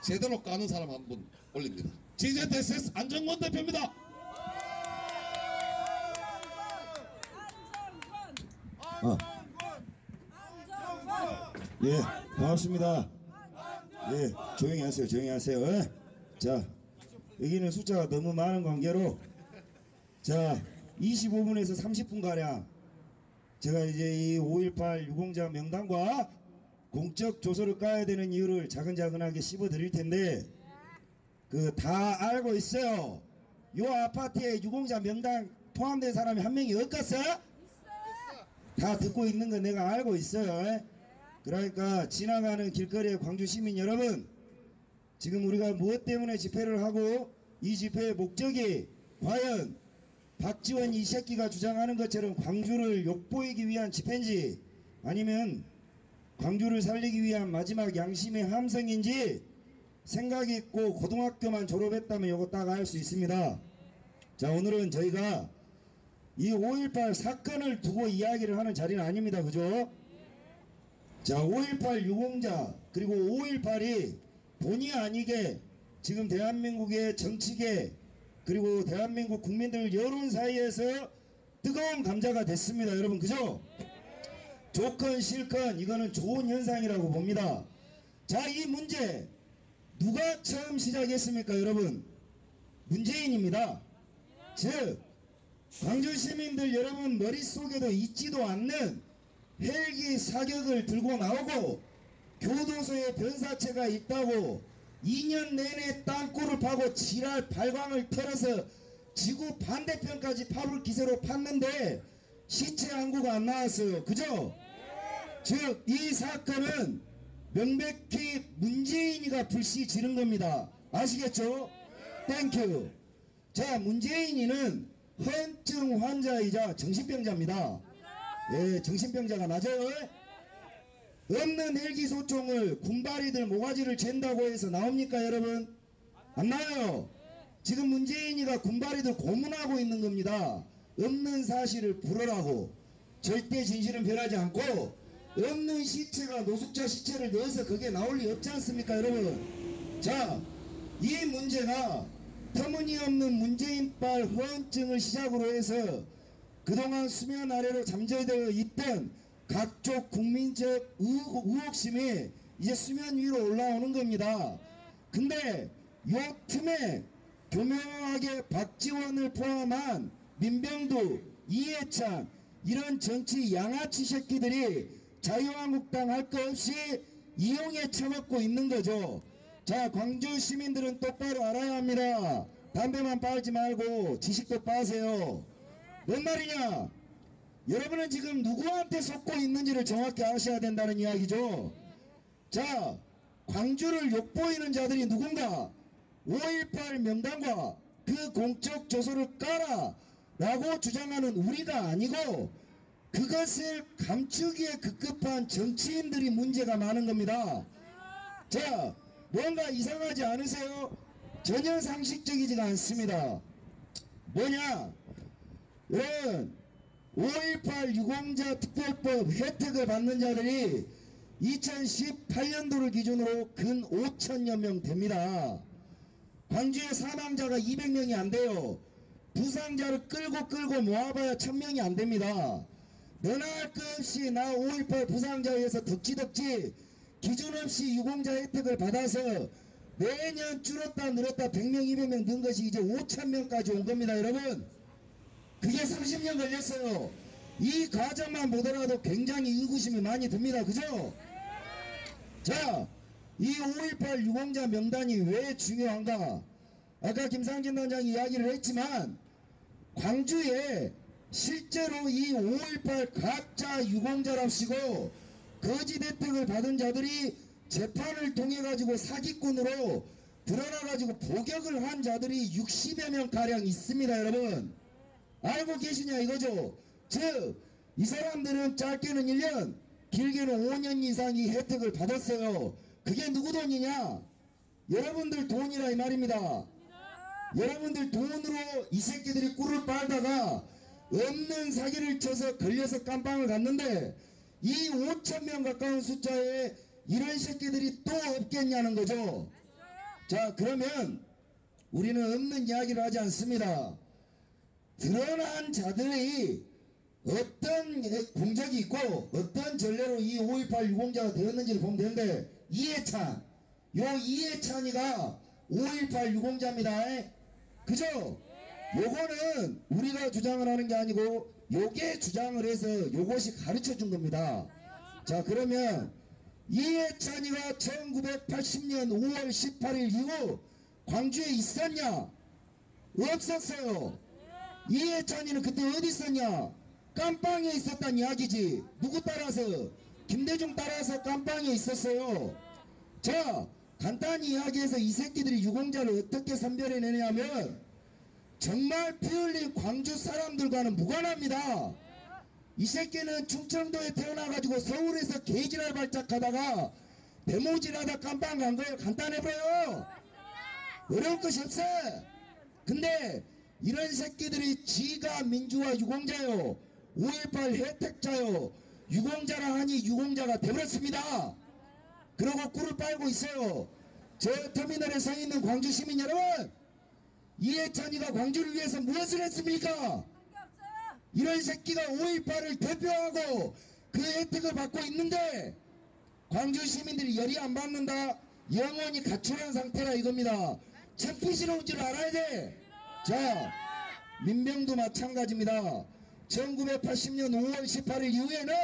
제대로 까는 사람 한 분 올립니다. GZSS 안정권 대표입니다. 예, 반갑습니다. 예, 조용히 하세요. 조용히 하세요. 예? 자, 여기는 숫자가 너무 많은 관계로 자, 25분에서 30분가량 제가 이제 이 5.18 유공자 명단과 공적 조서를 까야 되는 이유를 자근자근하게 씹어 드릴 텐데 그 다 알고 있어요. 요 아파트에 유공자 명단 포함된 사람이 한 명이 없겠어? 다 듣고 있는 거 내가 알고 있어요. 그러니까 지나가는 길거리의 광주 시민 여러분, 지금 우리가 무엇 때문에 집회를 하고 이 집회의 목적이 과연 박지원 이 새끼가 주장하는 것처럼 광주를 욕보이기 위한 집회인지 아니면 광주를 살리기 위한 마지막 양심의 함성인지 생각 있고 고등학교만 졸업했다면 이거 딱 알 수 있습니다. 자, 오늘은 저희가 이 5.18 사건을 두고 이야기를 하는 자리는 아닙니다. 그죠? 자, 5.18 유공자 그리고 5.18이 본의 아니게 지금 대한민국의 정치계 그리고 대한민국 국민들 여론 사이에서 뜨거운 감자가 됐습니다. 여러분 그죠? 좋건 싫건 이거는 좋은 현상이라고 봅니다. 자, 이 문제 누가 처음 시작했습니까? 여러분 문재인입니다. 즉 광주 시민들 여러분 머릿속에도 있지도 않는 헬기 사격을 들고 나오고 교도소에 변사체가 있다고 2년 내내 땅굴을 파고 지랄 발광을 털어서 지구 반대편까지 파볼 기세로 팠는데 시체 한 구가 안 나왔어요. 그죠? 즉 이 사건은 명백히 문재인이가 불씨 지른 겁니다. 아시겠죠? 땡큐. 자, 문재인이는 허언증 환자이자 정신병자입니다. 예, 정신병자가 맞아요. 없는 헬기 소총을 군바리들 모가지를 잰다고 해서 나옵니까 여러분? 안 나와요. 지금 문재인이가 군바리들 고문하고 있는 겁니다. 없는 사실을 불어라고. 절대 진실은 변하지 않고 없는 시체가 노숙자 시체를 넣어서 그게 나올 리 없지 않습니까 여러분? 자, 이 문제가 터무니없는 문재인발 허언증을 시작으로 해서 그동안 수면 아래로 잠재되어 있던 각종 국민적 의혹심이 이제 수면 위로 올라오는 겁니다. 근데 요 틈에 교묘하게 박지원을 포함한 민병두, 이해찬 이런 정치 양아치 새끼들이 자유한국당 할 거 없이 이용해 처먹고 있는 거죠. 자, 광주 시민들은 똑바로 알아야 합니다. 담배만 빨지 말고 지식도 빠세요. 뭔 말이냐? 여러분은 지금 누구한테 속고 있는지를 정확히 아셔야 된다는 이야기죠. 자, 광주를 욕보이는 자들이 누군가? 5.18 명단과 그 공적 조서를 까라 라고 주장하는 우리가 아니고 그것을 감추기에 급급한 정치인들이 문제가 많은 겁니다. 자, 뭔가 이상하지 않으세요? 전혀 상식적이지가 않습니다. 뭐냐? 이런 5.18 유공자 특별법 혜택을 받는 자들이 2018년도를 기준으로 근 5천여 명 됩니다. 광주의 사망자가 200명이 안 돼요. 부상자를 끌고 모아봐야 1000명이 안 됩니다. 너나 할 것 없이 나 5.18 부상자에 의해서 덕지덕지 기준 없이 유공자 혜택을 받아서 매년 줄었다 늘었다 100명 200명 는 것이 이제 5,000명까지 온 겁니다. 여러분 그게 30년 걸렸어요. 이 과정만 보더라도 굉장히 의구심이 많이 듭니다. 그죠? 자, 이 5.18 유공자 명단이 왜 중요한가? 아까 김상진 단장이 이야기를 했지만 광주에 실제로 이 5.18 가짜 유공자랍시고 거짓 혜택을 받은 자들이 재판을 통해 가지고 사기꾼으로 드러나 가지고 복역을 한 자들이 60여 명 가량 있습니다. 여러분 알고 계시냐 이거죠. 즉 이 사람들은 짧게는 1년 길게는 5년 이상 이 혜택을 받았어요. 그게 누구 돈이냐? 여러분들 돈이라 이 말입니다. 여러분들 돈으로 이 새끼들이 꿀을 빨다가 없는 사기를 쳐서 걸려서 깜빵을 갔는데 이 5,000명 가까운 숫자에 이런 새끼들이 또 없겠냐는 거죠. 자, 그러면 우리는 없는 이야기를 하지 않습니다. 드러난 자들이 어떤 공적이 있고 어떤 전례로 이 5.18 유공자가 되었는지를 보면 되는데, 이해찬, 요 이해찬이가 5.18 유공자입니다. 그죠? 요거는 우리가 주장을 하는 게 아니고 요게 주장을 해서 요것이 가르쳐 준 겁니다. 자, 그러면 이해찬이가 1980년 5월 18일 이후 광주에 있었냐? 없었어요. 이해찬이는 그때 어디 있었냐? 깜빵에 있었단 이야기지. 누구 따라서? 김대중 따라서 깜빵에 있었어요. 자, 간단히 이야기해서 이 새끼들이 유공자를 어떻게 선별해내냐면 정말 피 흘린 광주 사람들과는 무관합니다. 이 새끼는 충청도에 태어나가지고 서울에서 개지랄 발작하다가 대모질하다 깜빵 간 거예요. 간단해보여요. 어려울 것이 없어. 근데 이런 새끼들이 지가 민주화 유공자요, 5.18 혜택자요, 유공자라 하니 유공자가 되버렸습니다. 그러고 꿀을 빨고 있어요. 저 터미널에 서 있는 광주 시민 여러분, 이해찬이가 광주를 위해서 무엇을 했습니까? 이런 새끼가 5.18을 대표하고 그 혜택을 받고 있는데 광주 시민들이 열이 안 받는다? 영원히 가출한 상태라 이겁니다. 창피스러운 줄 알아야 돼. 자, 민병도 마찬가지입니다. 1980년 5월 18일 이후에는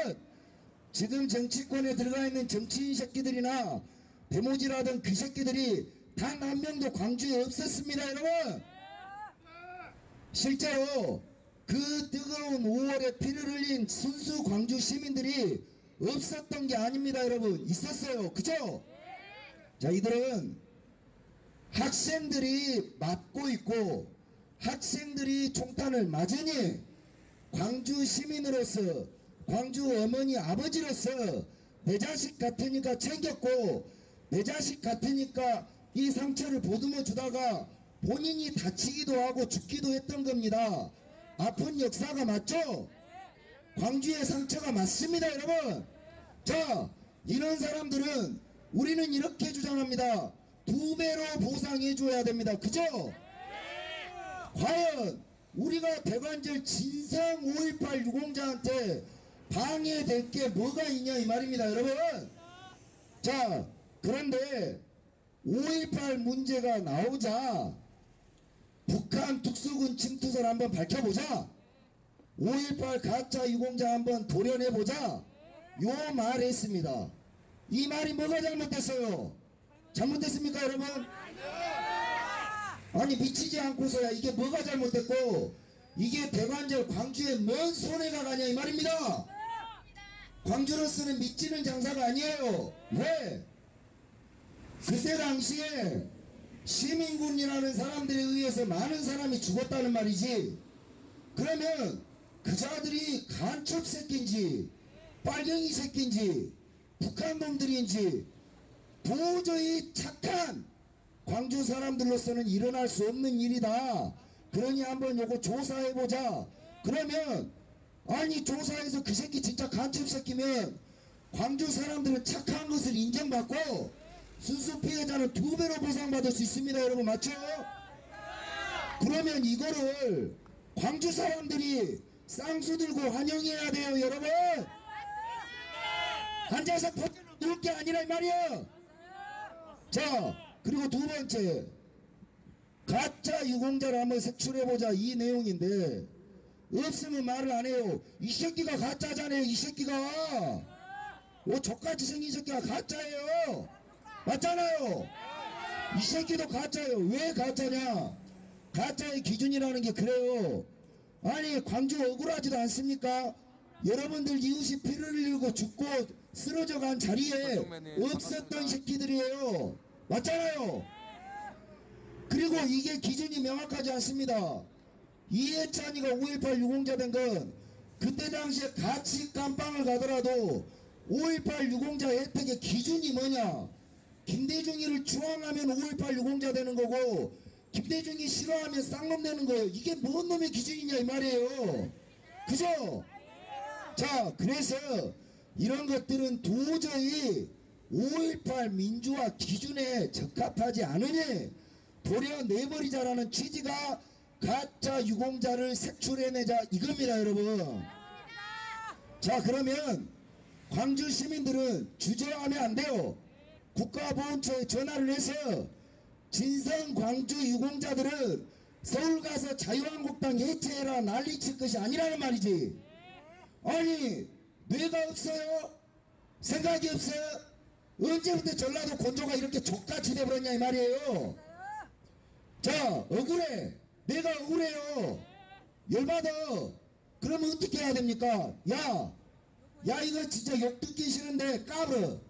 지금 정치권에 들어가 있는 정치인 새끼들이나 대모지라던 그 새끼들이 단 한 명도 광주에 없었습니다. 여러분, 실제로 그 뜨거운 5월에 피를 흘린 순수 광주 시민들이 없었던 게 아닙니다. 여러분, 있었어요. 그죠? 자, 이들은 학생들이 맞고 있고 학생들이 총탄을 맞으니 광주 시민으로서, 광주 어머니 아버지로서 내 자식 같으니까 챙겼고 내 자식 같으니까 이 상처를 보듬어 주다가 본인이 다치기도 하고 죽기도 했던 겁니다. 아픈 역사가 맞죠? 광주의 상처가 맞습니다. 여러분, 자, 이런 사람들은 우리는 이렇게 주장합니다. 2배로 보상해 줘야 됩니다. 그죠? 과연 우리가 대관절 진상 5.18 유공자한테 방해될 게 뭐가 있냐 이 말입니다. 여러분, 자, 그런데 5.18 문제가 나오자 북한 특수군 침투설 한번 밝혀보자, 5.18 가짜 유공자 한번 도려내보자, 요 말 했습니다. 이 말이 뭐가 잘못됐어요? 잘못됐습니까 여러분? 아니, 미치지 않고서야 이게 뭐가 잘못됐고 이게 대관절 광주에 뭔 손해가 가냐 이 말입니다. 광주로서는 미치는 장사가 아니에요. 왜? 그때 당시에 시민군이라는 사람들에 의해서 많은 사람이 죽었다는 말이지. 그러면 그 자들이 간첩 새끼인지 빨갱이 새끼인지 북한 놈들인지 도저히 착한 광주 사람들로서는 일어날 수 없는 일이다. 그러니 한번 요거 조사해보자. 그러면 아니, 조사해서 그 새끼 진짜 간첩 새끼면 광주 사람들은 착한 것을 인정받고 순수 피해자는 2배로 보상받을 수 있습니다. 여러분, 맞죠? 그러면 이거를 광주 사람들이 쌍수 들고 환영해야 돼요. 여러분, 앉아서 퍼즐로 놀 게 아니라 이 말이야. 자, 그리고 두 번째, 가짜 유공자를 한번 색출해보자 이 내용인데 없으면 말을 안 해요. 이 새끼가 가짜잖아요. 이 새끼가 족같이 생긴 새끼가 가짜예요. 맞잖아요. 이 새끼도 가짜예요. 왜 가짜냐? 가짜의 기준이라는 게 그래요. 아니, 광주 억울하지도 않습니까? 여러분들 이웃이 피를 흘리고 죽고 쓰러져 간 자리에 없었던 새끼들이에요. 맞잖아요. 그리고 이게 기준이 명확하지 않습니다. 이해찬이가 5.18 유공자 된 건 그때 당시에 같이 깜빵을 가더라도 5.18 유공자 혜택의 기준이 뭐냐? 김대중이를 추앙하면 5.18 유공자 되는 거고 김대중이 싫어하면 쌍놈 되는 거예요. 이게 뭔 놈의 기준이냐 이 말이에요. 그죠? 자, 그래서 이런 것들은 도저히 5.18 민주화 기준에 적합하지 않으니 도려 내버리자라는 취지가 가짜 유공자를 색출해내자 이겁니다, 여러분. 자, 그러면 광주 시민들은 주저하면 안 돼요. 국가보훈처에 전화를 해서 진성 광주 유공자들은 서울 가서 자유한국당 해체해라 난리칠 것이 아니라는 말이지. 아니, 뇌가 없어요? 생각이 없어요? 언제부터 전라도 곤조가 이렇게 족같이 돼버렸냐 이 말이에요. 자, 억울해. 내가 억울해요. 열받아. 그러면 어떻게 해야 됩니까? 야 이거 진짜 욕 듣기 싫은데 까불어.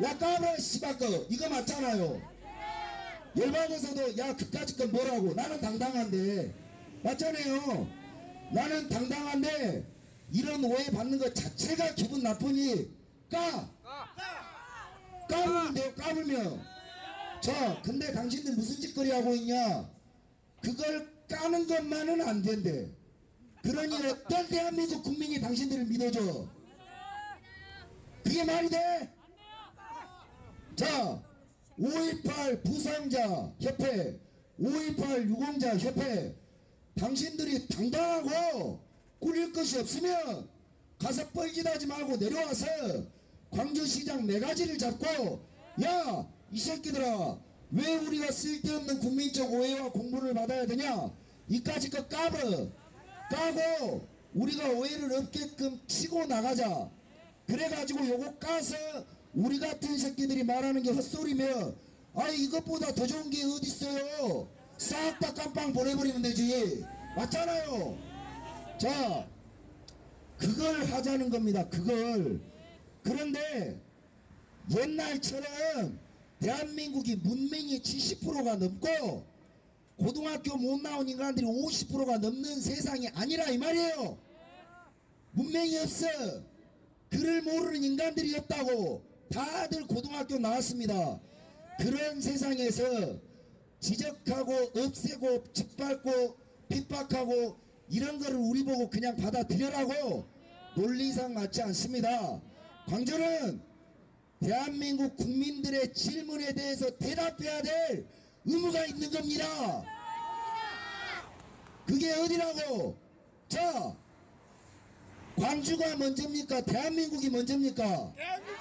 야 까불어 씨발거. 이거 맞잖아요. 열받아서도 야 그까짓 건 뭐라고. 나는 당당한데. 맞잖아요. 나는 당당한데 이런 오해 받는 것 자체가 기분 나쁘니 까불면 돼요. 까불면. 자, 근데 당신들 무슨 짓거리 하고 있냐. 그걸 까는 것만은 안 된대. 그러니 어떤 대한민국 국민이 당신들을 믿어줘. 그게 말이 돼? 자, 5.18 부상자 협회, 5.18 유공자 협회, 당신들이 당당하고 꾸릴 것이 없으면 가서 뻘짓하지 말고 내려와서 광주시장 매가지를 잡고 야 이 새끼들아 왜 우리가 쓸데없는 국민적 오해와 공분을 받아야 되냐. 이까짓 거 까고 우리가 오해를 없게끔 치고 나가자. 그래가지고 요거 까서 우리 같은 새끼들이 말하는 게 헛소리며 아이 이것보다 더 좋은 게 어딨어요. 싹 다 깜빵 보내버리면 되지. 맞잖아요. 자, 그걸 하자는 겁니다. 그걸. 그런데 옛날처럼 대한민국이 문맹이 70%가 넘고 고등학교 못 나온 인간들이 50%가 넘는 세상이 아니라 이 말이에요. 문맹이 없어. 글을 모르는 인간들이 없다고. 다들 고등학교 나왔습니다. 그런 세상에서 지적하고 없애고 짓밟고 핍박하고 이런 거를 우리 보고 그냥 받아들여라고 논리상 맞지 않습니다. 광주는 대한민국 국민들의 질문에 대해서 대답해야 될 의무가 있는 겁니다. 그게 어디라고? 자, 광주가 먼저입니까? 대한민국이 먼저입니까? 대한민국!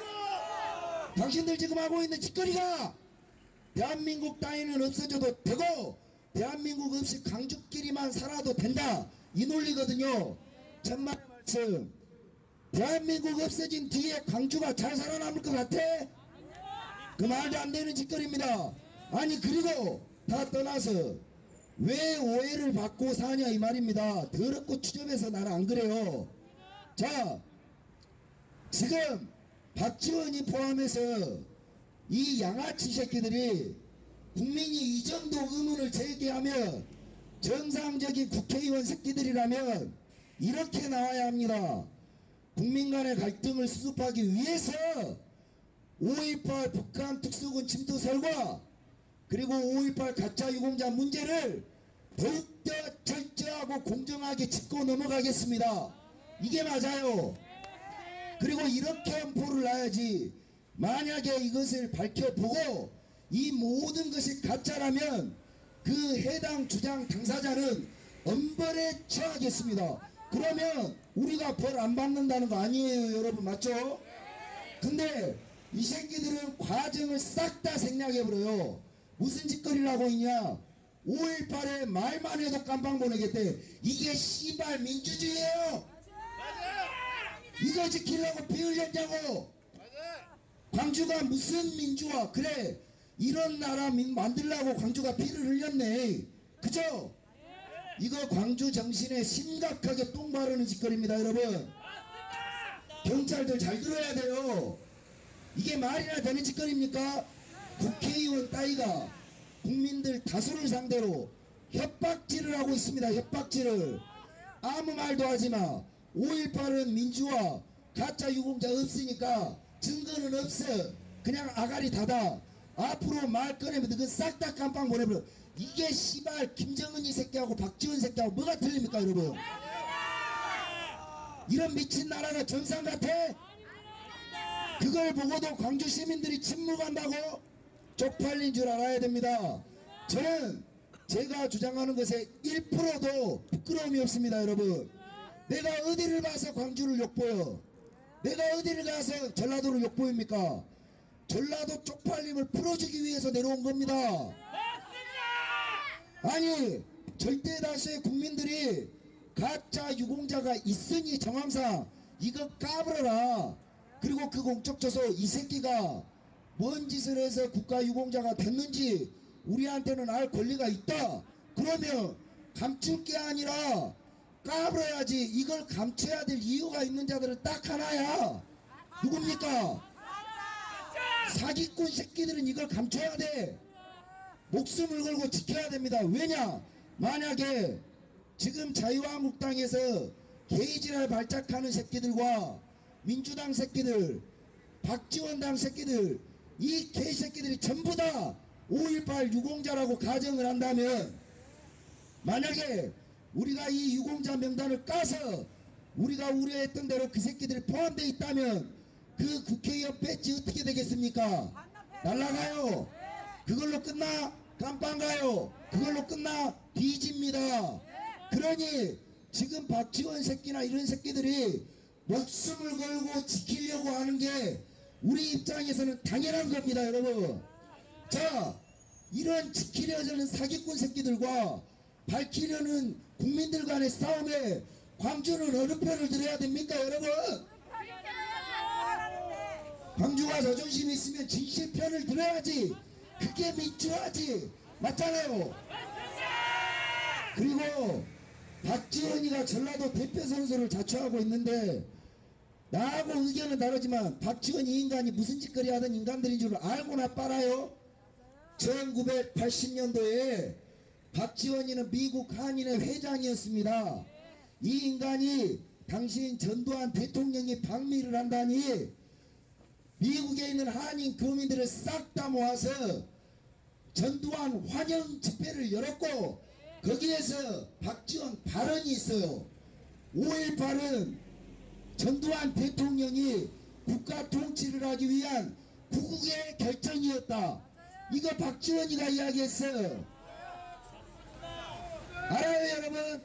당신들 지금 하고 있는 짓거리가 대한민국 따위는 없어져도 되고 대한민국 없이 광주끼리만 살아도 된다. 이 논리거든요. 천만의 말씀. 대한민국 없어진 뒤에 광주가 잘 살아남을 것 같아? 그 말도 안 되는 짓거리입니다. 아니 그리고 다 떠나서 왜 오해를 받고 사냐 이 말입니다. 더럽고 추접해서 나는 안 그래요. 자, 지금 박지원이 포함해서 이 양아치 새끼들이 국민이 이 정도 의문을 제기하면 정상적인 국회의원 새끼들이라면 이렇게 나와야 합니다. 국민 간의 갈등을 수습하기 위해서 5.18 북한 특수군 침투설과 그리고 5.18 가짜 유공자 문제를 더욱더 철저하고 공정하게 짚고 넘어가겠습니다. 이게 맞아요. 그리고 이렇게 엄포를 놔야지. 만약에 이것을 밝혀보고 이 모든 것이 가짜라면 그 해당 주장 당사자는 엄벌에 처하겠습니다. 그러면 우리가 벌 안 받는다는 거 아니에요, 여러분. 맞죠? 근데 이 새끼들은 과정을 싹 다 생략해버려요. 무슨 짓거리를 하고 있냐. 5.18에 말만 해도 깜빵 보내겠대. 이게 씨발 민주주의예요. 이거 지키려고 피 흘렸냐고. 광주가 무슨 민주화. 그래 이런 나라 만들려고 광주가 피를 흘렸네. 그죠? 이거 광주 정신에 심각하게 똥 바르는 짓거리입니다, 여러분. 경찰들 잘 들어야 돼요. 이게 말이나 되는 짓거리입니까? 국회의원 따위가 국민들 다수를 상대로 협박질을 하고 있습니다. 협박질을. 아무 말도 하지마. 5.18은 민주화 가짜 유공자 없으니까 증거는 없어. 그냥 아가리 닫아. 앞으로 말 꺼내면 그건 싹 다 깜빵 보내버려. 이게 씨발 김정은이 새끼하고 박지원 새끼하고 뭐가 틀립니까, 여러분? 이런 미친 나라가 정상 같아? 그걸 보고도 광주 시민들이 침묵한다고? 쪽팔린 줄 알아야 됩니다. 저는 제가 주장하는 것에 1%도 부끄러움이 없습니다. 여러분, 내가 어디를 가서 광주를 욕보여? 내가 어디를 가서 전라도를 욕보입니까? 전라도 쪽팔림을 풀어주기 위해서 내려온 겁니다. 아니, 절대 다수의 국민들이 가짜 유공자가 있으니 정황상 이거 까불어라. 그리고 그 공적 조서 이 새끼가 뭔 짓을 해서 국가 유공자가 됐는지 우리한테는 알 권리가 있다. 그러면 감출 게 아니라 까불어야지. 이걸 감춰야 될 이유가 있는 자들은 딱 하나야. 누굽니까? 사기꾼 새끼들은 이걸 감춰야 돼. 목숨을 걸고 지켜야 됩니다. 왜냐? 만약에 지금 자유한국당에서 개이지랄 발작하는 새끼들과 민주당 새끼들, 박지원당 새끼들, 이 개새끼들이 전부 다 5.18 유공자라고 가정을 한다면, 만약에 우리가 이 유공자 명단을 까서 우리가 우려했던 대로 그 새끼들이 포함되어 있다면 그 국회의원 배지 어떻게 되겠습니까? 날라가요. 그걸로 끝나? 깜빵가요. 그걸로 끝나? 뒤집니다. 그러니 지금 박지원 새끼나 이런 새끼들이 목숨을 걸고 지키려고 하는 게 우리 입장에서는 당연한 겁니다. 여러분, 자, 이런 지키려는 사기꾼 새끼들과 밝히려는 국민들 간의 싸움에 광주는 어느 편을 들어야 됩니까? 여러분, 광주가 자존심이 있으면 진실 편을 들어야지. 그게 민주화지. 맞잖아요. 그리고 박지원이가 전라도 대표 선수를 자처하고 있는데, 나하고 의견은 다르지만 박지원 이 인간이 무슨 짓거리 하던 인간들인 줄 알고나 빨아요. 1980년도에 박지원이는 미국 한인회 회장이었습니다. 이 인간이 당신 전두환 대통령이 방미를 한다니 미국에 있는 한인 교민들을 싹 다 모아서 전두환 환영 집회를 열었고, 거기에서 박지원 발언이 있어요. 5.18은 전두환 대통령이 국가 통치를 하기 위한 구국의 결정이었다. 이거 박지원이가 이야기했어요. 알아요, 여러분?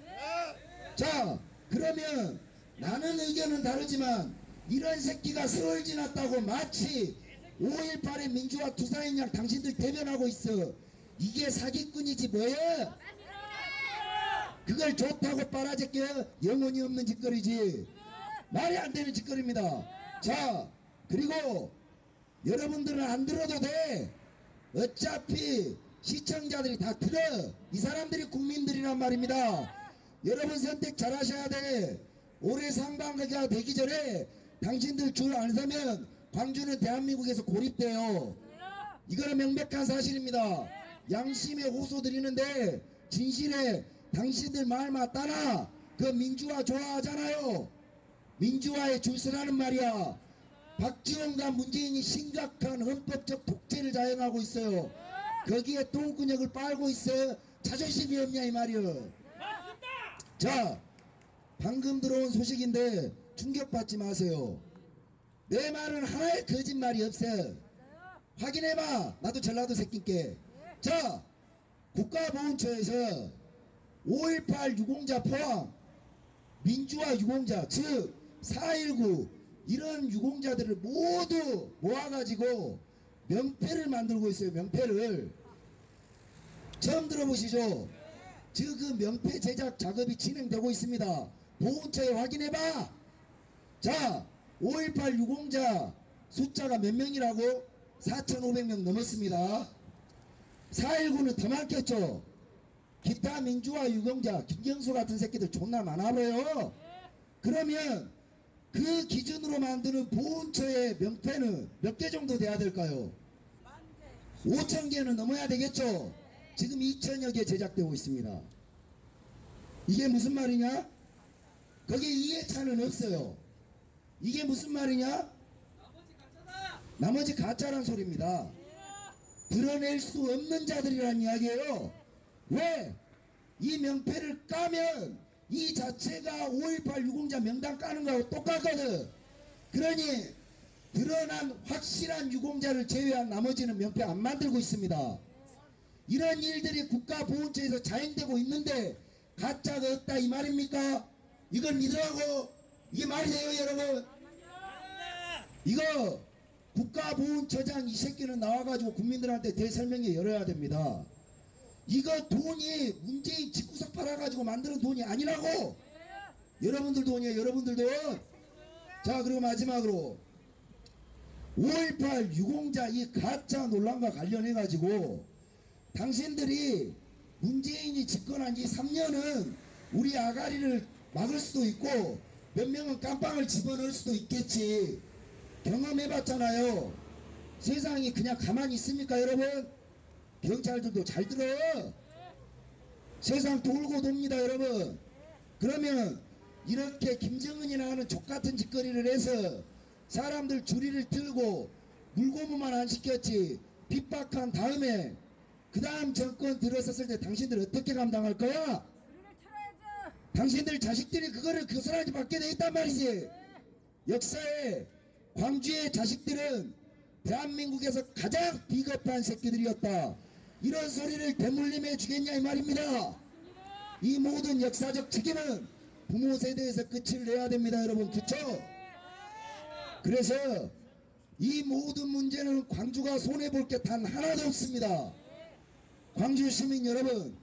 자, 그러면 나는 의견은 다르지만 이런 새끼가 세월 지났다고 마치 5.18의 민주화 투사인 양 당신들 대변하고 있어. 이게 사기꾼이지 뭐야? 그걸 좋다고 빨아제껴? 영혼이 없는 짓거리지. 말이 안 되는 짓거리입니다. 자, 그리고 여러분들은 안 들어도 돼. 어차피 시청자들이 다 들어. 이 사람들이 국민들이란 말입니다. 여러분 선택 잘 하셔야 돼. 올해 상반기가 되기 전에 당신들 줄 안 서면 광주는 대한민국에서 고립돼요. 이거는 명백한 사실입니다. 양심에 호소드리는데 진실에 당신들 말 맞다나? 그 민주화 좋아하잖아요. 민주화에 줄 서라는 말이야. 박지원과 문재인이 심각한 헌법적 독재를 자행하고 있어요. 거기에 똥구녕을 빨고 있어. 자존심이 없냐 이 말이요. 자, 방금 들어온 소식인데 충격받지 마세요. 내 말은 하나의 거짓말이 없어. 확인해봐. 나도 전라도 새끼께. 자, 국가보훈처에서 5.18 유공자 포함 민주화 유공자, 즉 4.19 이런 유공자들을 모두 모아가지고 명패를 만들고 있어요. 명패를 처음 들어보시죠? 지금 그 명패 제작 작업이 진행되고 있습니다. 보훈처에 확인해봐. 자, 5.18 유공자 숫자가 몇 명이라고? 4,500명 넘었습니다. 4.19는 더 많겠죠. 기타 민주화 유공자 김경수 같은 새끼들 존나 많아 보여. 그러면 그 기준으로 만드는 보훈처의 명패는 몇 개 정도 돼야 될까요? 5,000개는 넘어야 되겠죠. 지금 2,000여 개 제작되고 있습니다. 이게 무슨 말이냐? 거기에 이해차는 없어요. 이게 무슨 말이냐? 나머지 가짜란 소리입니다. 드러낼 수 없는 자들이란 이야기예요. 왜? 이 명패를 까면 이 자체가 5.18 유공자 명단 까는 거하고 똑같거든. 그러니 드러난 확실한 유공자를 제외한 나머지는 명패 안 만들고 있습니다. 이런 일들이 국가보훈처에서 자행되고 있는데 가짜가 없다 이 말입니까? 이걸 믿으라고? 이게 말이 돼요 여러분? 이거 국가보훈처장 이 새끼는 나와가지고 국민들한테 대설명회 열어야 됩니다. 이거 돈이 문재인 집구석 팔아가지고 만드는 돈이 아니라고. 여러분들 돈이에요 여러분들 돈. 자 그리고 마지막으로 5.18 유공자 이 가짜 논란과 관련해가지고 당신들이 문재인이 집권한 지 3년은 우리 아가리를 막을 수도 있고 몇 명은 깜빵을 집어넣을 수도 있겠지. 경험해봤잖아요. 세상이 그냥 가만히 있습니까 여러분? 경찰들도 잘 들어. 세상 돌고 돕니다 여러분. 그러면 이렇게 김정은이나 하는 족같은 짓거리를 해서 사람들 주리를 들고 물고문만 안 시켰지 핍박한 다음에 그 다음 정권 들어섰을 때 당신들 어떻게 감당할 거야? 당신들 자식들이 그거를 고스란히 받게 돼 있단 말이지. 역사에 광주의 자식들은 대한민국에서 가장 비겁한 새끼들이었다. 이런 소리를 대물림해 주겠냐 이 말입니다. 이 모든 역사적 책임은 부모 세대에서 끝을 내야 됩니다 여러분. 그쵸? 그래서 이 모든 문제는 광주가 손해볼 게 단 하나도 없습니다. 광주 시민 여러분,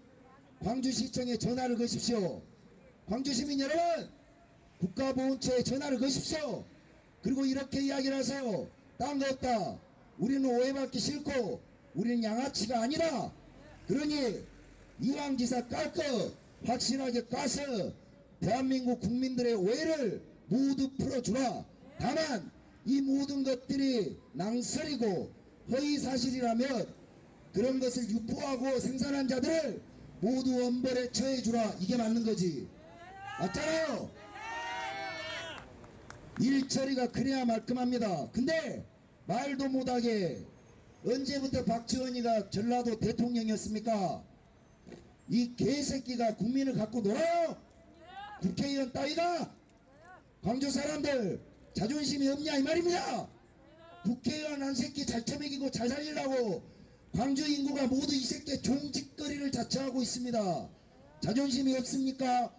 광주시청에 전화를 거십시오. 광주 시민 여러분, 국가보훈처에 전화를 거십시오. 그리고 이렇게 이야기를 하세요. 딴 거 없다. 우리는 오해받기 싫고 우리는 양아치가 아니라. 그러니 이왕지사 깔 거 확실하게 까서 대한민국 국민들의 오해를 모두 풀어주라. 다만 이 모든 것들이 낭설이고 허위사실이라면 그런 것을 유포하고 생산한 자들을 모두 엄벌에 처해주라. 이게 맞는 거지. 맞잖아요. 일처리가 그래야 말끔합니다. 근데 말도 못하게 언제부터 박지원이가 전라도 대통령이었습니까? 이 개새끼가 국민을 갖고 놀아요? 국회의원 따위가? 광주 사람들 자존심이 없냐 이 말입니다. 국회의원 한 새끼 잘 처먹이고 잘 살리려고 광주 인구가 모두 이 새끼의 종짓거리를 자처하고 있습니다. 자존심이 없습니까?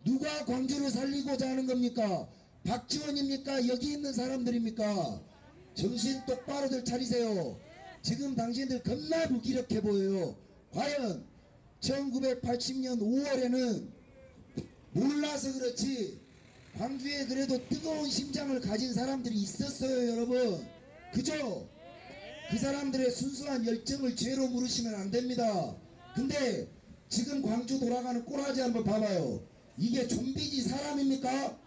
누가 광주를 살리고자 하는 겁니까? 박지원입니까? 여기 있는 사람들입니까? 정신 똑바로들 차리세요. 지금 당신들 겁나 무기력해 보여요. 과연 1980년 5월에는 몰라서 그렇지 광주에 그래도 뜨거운 심장을 가진 사람들이 있었어요 여러분. 그죠? 그 사람들의 순수한 열정을 죄로 물으시면 안 됩니다. 근데 지금 광주 돌아가는 꼬라지 한번 봐봐요. 이게 좀비지 사람입니까?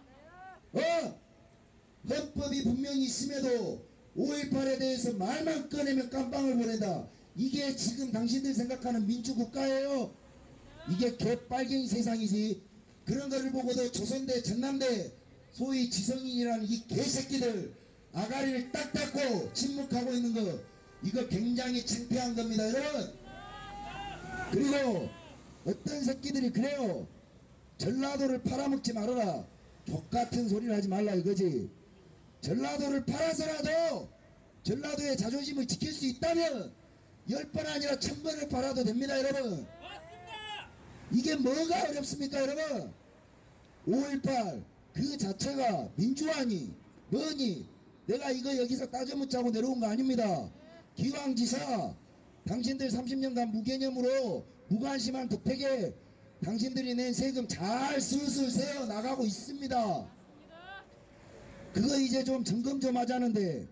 헌법이 분명히 있음에도 5.18에 대해서 말만 꺼내면 깜빵을 보낸다. 이게 지금 당신들 생각하는 민주국가예요? 이게 개빨갱이 세상이지. 그런 거를 보고도 조선대 전남대 소위 지성인이라는 이 개새끼들 아가리를 딱 닫고 침묵하고 있는 거 이거 굉장히 창피한 겁니다 여러분. 그리고 어떤 새끼들이 그래요. 전라도를 팔아먹지 말아라. 족같은 소리를 하지 말라 이거지. 전라도를 팔아서라도 전라도의 자존심을 지킬 수 있다면 10번 아니라 1000번을 팔아도 됩니다 여러분. 이게 뭐가 어렵습니까 여러분? 5.18 그 자체가 민주화니 뭐니 내가 이거 여기서 따져묻자고 내려온 거 아닙니다. 기왕지사 당신들 30년간 무개념으로 무관심한 덕택에 당신들이 낸 세금 잘 슬슬 세어 나가고 있습니다. 그거 이제 좀 점검 좀 하자는데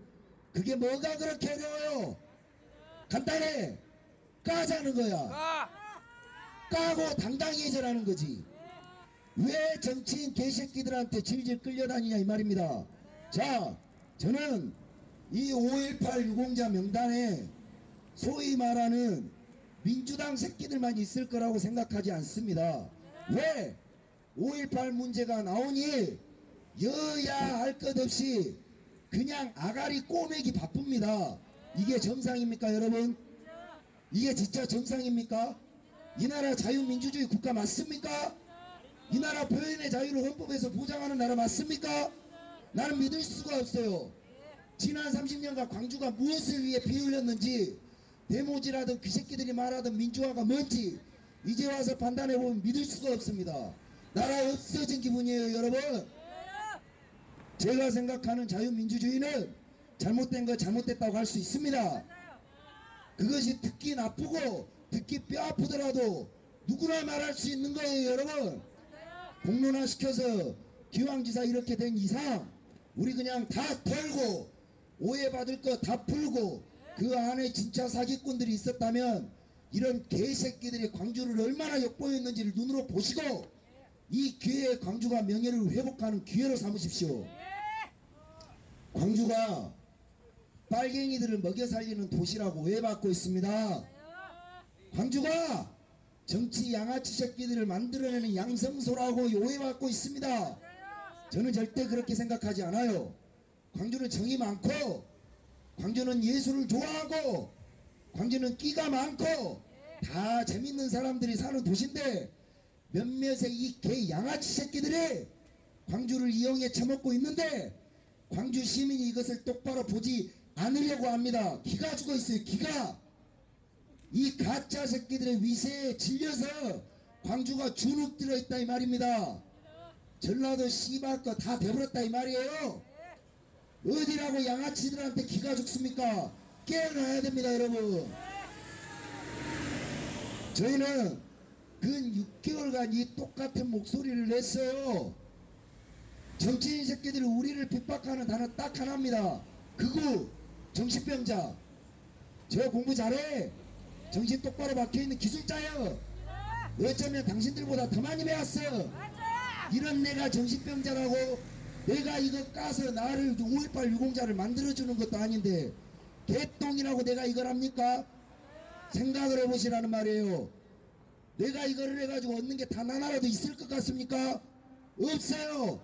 그게 뭐가 그렇게 어려워요? 간단해. 까자는 거야. 까고 당당히 해제라는 거지. 왜 정치인 개새끼들한테 질질 끌려다니냐 이 말입니다. 자, 저는 이 5.18 유공자 명단에 소위 말하는 민주당 새끼들만 있을 거라고 생각하지 않습니다. 왜? 5.18 문제가 나오니 여야 할 것 없이 그냥 아가리 꼬매기 바쁩니다. 이게 정상입니까 여러분? 이게 진짜 정상입니까? 이 나라 자유민주주의 국가 맞습니까? 이 나라 표현의 자유를 헌법에서 보장하는 나라 맞습니까? 나는 믿을 수가 없어요. 지난 30년간 광주가 무엇을 위해 피 흘렸는지, 대모지라든 그 새끼들이 말하던 민주화가 뭔지 이제 와서 판단해보면 믿을 수가 없습니다. 나라 없어진 기분이에요, 여러분. 제가 생각하는 자유민주주의는 잘못된 거 잘못됐다고 할 수 있습니다. 그것이 듣기 나쁘고 듣기 뼈 아프더라도 누구나 말할 수 있는 거예요, 여러분. 공론화 시켜서 기왕지사 이렇게 된 이상 우리 그냥 다 털고 오해받을 거 다 풀고 그 안에 진짜 사기꾼들이 있었다면 이런 개새끼들이 광주를 얼마나 엿보였는지를 눈으로 보시고 이 기회에 광주가 명예를 회복하는 기회로 삼으십시오. 광주가 빨갱이들을 먹여 살리는 도시라고 오해받고 있습니다. 광주가 정치 양아치 새끼들을 만들어내는 양성소라고 오해받고 있습니다. 저는 절대 그렇게 생각하지 않아요. 광주는 정이 많고, 광주는 예술을 좋아하고, 광주는 끼가 많고 다 재밌는 사람들이 사는 도시인데 몇몇의 이 개 양아치 새끼들이 광주를 이용해 처먹고 있는데 광주 시민이 이것을 똑바로 보지 않으려고 합니다. 기가 죽어 있어요. 기가. 이 가짜 새끼들의 위세에 질려서 광주가 주눅 들어있다 이 말입니다. 전라도 씨발 거 다 돼버렸다 이 말이에요. 어디라고 양아치들한테 기가 죽습니까? 깨어나야 됩니다, 여러분. 저희는 근 6개월간 이 똑같은 목소리를 냈어요. 정치인 새끼들이 우리를 핍박하는 단어 딱 하나입니다. 극우, 정신병자. 저 공부 잘해. 정신 똑바로 박혀있는 기술자여. 어쩌면 당신들보다 더 많이 배웠어. 이런 내가 정신병자라고 내가 이거 까서 나를 5.18 유공자를 만들어주는 것도 아닌데 개똥이라고 내가 이걸 합니까? 생각을 해보시라는 말이에요. 내가 이거를 해가지고 얻는 게 단 하나라도 있을 것 같습니까? 없어요.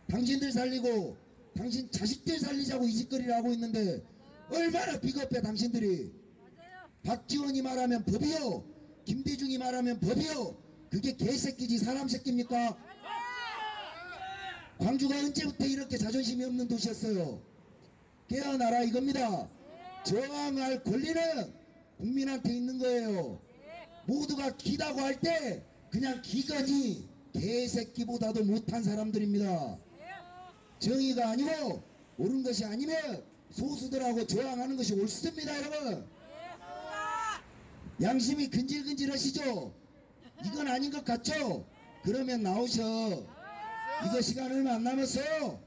당신들 살리고 당신 자식들 살리자고 이 짓거리를 하고 있는데 얼마나 비겁해 당신들이. 박지원이 말하면 법이요, 김대중이 말하면 법이요. 그게 개새끼지 사람 새끼입니까? 광주가 언제부터 이렇게 자존심이 없는 도시였어요? 깨어나라 이겁니다. 저항할 권리는 국민한테 있는 거예요. 모두가 기다고 할 때 그냥 기거니 개새끼보다도 못한 사람들입니다. 정의가 아니고 옳은 것이 아니면 소수들하고 저항하는 것이 옳습니다, 여러분. 양심이 근질근질하시죠? 이건 아닌 것 같죠? 그러면 나오셔. 이거 시간 얼마 안 남았어요.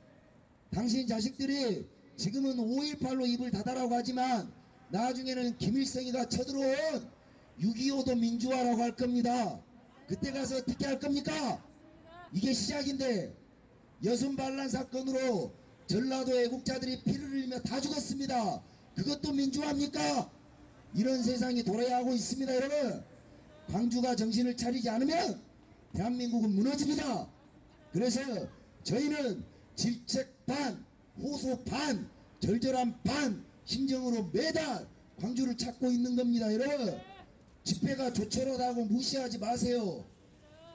당신 자식들이 지금은 5.18로 입을 닫아라고 하지만 나중에는 김일성이가 쳐들어온 6.25도 민주화라고 할 겁니다. 그때 가서 어떻게 할 겁니까? 이게 시작인데 여순 반란 사건으로 전라도 애국자들이 피를 흘리며 다 죽었습니다. 그것도 민주화입니까? 이런 세상이 돌아야 하고 있습니다, 여러분. 광주가 정신을 차리지 않으면 대한민국은 무너집니다. 그래서 저희는 질책 반, 호소 반, 절절한 반 심정으로 매달 광주를 찾고 있는 겁니다, 여러분. 집회가 조촐하다고 무시하지 마세요.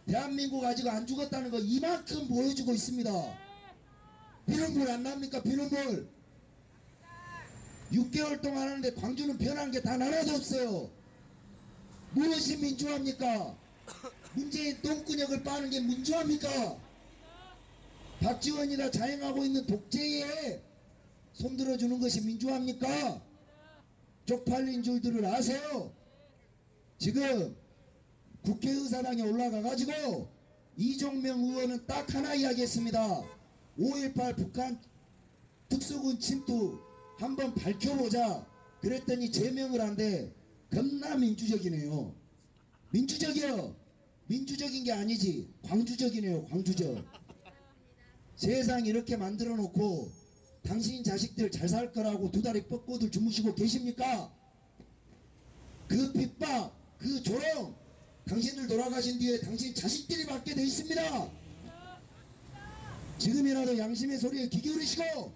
대한민국 아직 안 죽었다는 거 이만큼 보여주고 있습니다. 비눗물 안 납니까? 비눗물. 6개월 동안 하는데 광주는 변한 게 단 하나도 없어요. 무엇이 민주화입니까? 문재인 똥구녕을 빠는 게 민주화입니까? 박지원이가 자행하고 있는 독재에 손들어주는 것이 민주화입니까? 쪽팔린 줄들을 아세요? 지금 국회의사당에 올라가가지고 이종명 의원은 딱 하나 이야기했습니다. 5.18 북한 특수군 침투 한번 밝혀보자. 그랬더니 제명을 한대. 겁나 민주적이네요. 민주적이요. 민주적인 게 아니지 광주적이네요. 광주적. 세상 이렇게 만들어 놓고 당신 자식들 잘 살 거라고 두 다리 뻗고들 주무시고 계십니까? 그 핍박, 그 조롱 당신들 돌아가신 뒤에 당신 자식들이 받게 돼 있습니다. 지금이라도 양심의 소리에 귀 기울이시고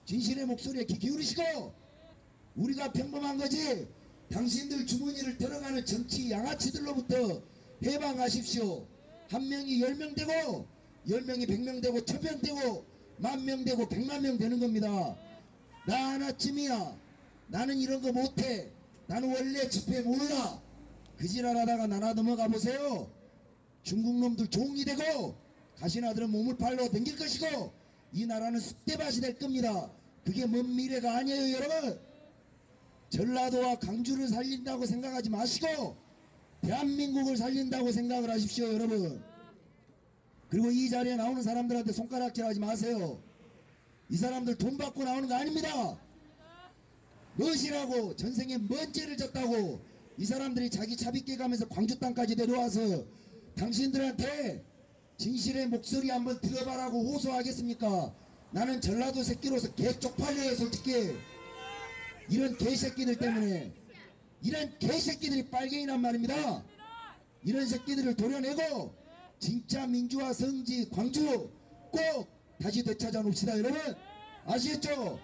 진실의 목소리에 귀 기울이시고 우리가 평범한 거지 당신들 주머니를 들어가는 정치 양아치들로부터 해방하십시오. 한 명이 10명 되고 10명이 100명 되고 1000명 되고 10,000명 되고 100만 명 되는 겁니다. 나 하나쯤이야. 나는 이런 거 못해. 나는 원래 집회 몰라. 그 지랄하다가 나라 넘어가 보세요. 중국 놈들 종이 되고 가신 아들은 몸을 팔러 댕길 것이고 이 나라는 쑥대밭이 될 겁니다. 그게 먼 미래가 아니에요 여러분. 전라도와 강주를 살린다고 생각하지 마시고 대한민국을 살린다고 생각을 하십시오 여러분. 그리고 이 자리에 나오는 사람들한테 손가락질하지 마세요. 이 사람들 돈 받고 나오는 거 아닙니다. 무엇이라고 전생에 뭔 죄를 졌다고 이 사람들이 자기 차비깨 가면서 광주 땅까지 내려와서 당신들한테 진실의 목소리 한번 들어봐라고 호소하겠습니까? 나는 전라도 새끼로서 개 쪽팔려요 솔직히. 이런 개새끼들 때문에. 이런 개새끼들이 빨갱이란 말입니다. 이런 새끼들을 도려내고 진짜 민주화 성지 광주 꼭 다시 되찾아 놓읍시다 여러분. 아시겠죠?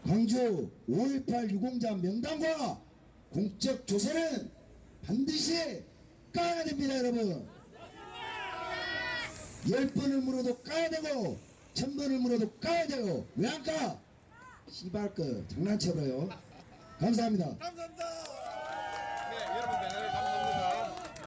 광주 5.18 유공자 명단과 공적 조서는 반드시 까야 됩니다 여러분. 10번을 물어도 까야 되고 1000번을 물어도 까야 돼요. 왜 안 까? 씨발 거 장난쳐봐요. 감사합니다. 감사합니다. 네, 여러분 대단히 감사합니다.